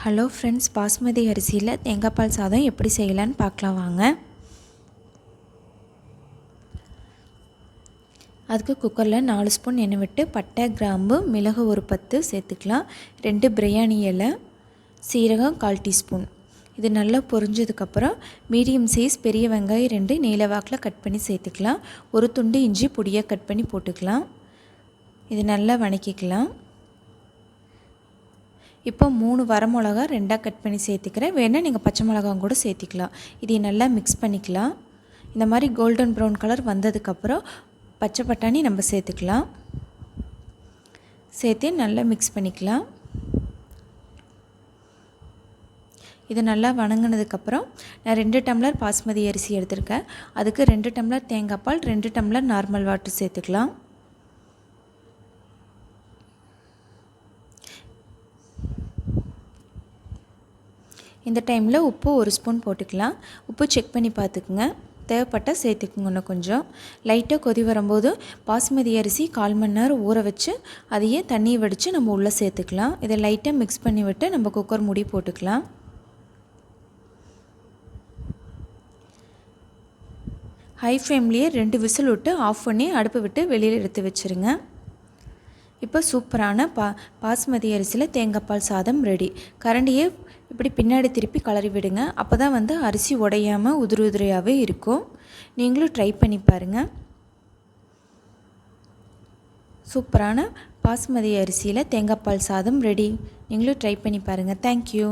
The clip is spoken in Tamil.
ஹலோ ஃப்ரெண்ட்ஸ், பாஸ்மதி அரிசியில் தேங்காய் பால் சாதம் எப்படி செய்யலான்னு பார்க்கலாம் வாங்க. அதுக்கு குக்கரில் 4 ஸ்பூன் எண்ணெய் விட்டு பட்டை, கிராம்பு, மிளகு ஒரு 10 சேர்த்துக்கலாம். 2 பிரியாணி இலை, சீரகம் 1/4 டீஸ்பூன். இது நல்லா பொரிஞ்சதுக்கப்புறம் மீடியம் சைஸ் பெரிய வெங்காயம் 2 நீளவாக்கில் கட் பண்ணி சேர்த்துக்கலாம். ஒரு துண்டு இஞ்சி பொடியாக கட் பண்ணி போட்டுக்கலாம். இது நல்லா வணக்கிக்கலாம். இப்போ 3 வரமிளகா 2ஆக கட் பண்ணி சேர்த்துக்கிறேன். வேணால் நீங்கள் பச்சை மிளகாவும் கூட சேர்த்திக்கலாம். இதை நல்லா மிக்ஸ் பண்ணிக்கலாம். இந்த மாதிரி கோல்டன் ப்ரௌன் கலர் வந்ததுக்கப்புறம் பச்சை பட்டாணி நம்ம சேர்த்துக்கலாம். சேர்த்து நல்லா மிக்ஸ் பண்ணிக்கலாம். இது நல்லா வணங்கினதுக்கப்புறம் நான் 2 டம்ளர் பாஸ்மதி அரிசி எடுத்திருக்கேன். அதுக்கு 2 டம்ளர் தேங்காய் பால், 2 டம்ளர் நார்மல் வாட்டர் சேர்த்துக்கலாம். இந்த டைமில் உப்பு 1 ஸ்பூன் போட்டுக்கலாம். உப்பு செக் பண்ணி பார்த்துக்குங்க. தேவைப்பட்டால் சேர்த்துக்குங்க. இன்னும் கொஞ்சம் லைட்டாக கொதி வரும்போது பாஸ்மதி அரிசி 1/4 மணி நேரம் ஊற வச்சு அதையே தண்ணி வடித்து நம்ம உள்ளே சேர்த்துக்கலாம். இதை லைட்டாக மிக்ஸ் பண்ணி விட்டு நம்ம குக்கர் மூடி போட்டுக்கலாம். ஹை ஃப்ளேம்லேயே 2 விசில் விட்டு ஆஃப் பண்ணி அடுப்பு விட்டு வெளியில் எடுத்து வச்சுருங்க. இப்போ சூப்பரான பாஸ்மதி அரிசியில் தேங்காய் பால் சாதம் ரெடி. கரண்டியே இப்படி பின்னாடி திருப்பி கலரி விடுங்க. அப்போ தான் அரிசி உடையாமல் உதிரி உதிரியாகவே இருக்கும். நீங்களும் ட்ரை பண்ணி பாருங்கள். சூப்பரான பாஸ்மதி அரிசியில் தேங்காய் பால் சாதம் ரெடி. நீங்களும் ட்ரை பண்ணி பாருங்கள். தேங்க்யூ.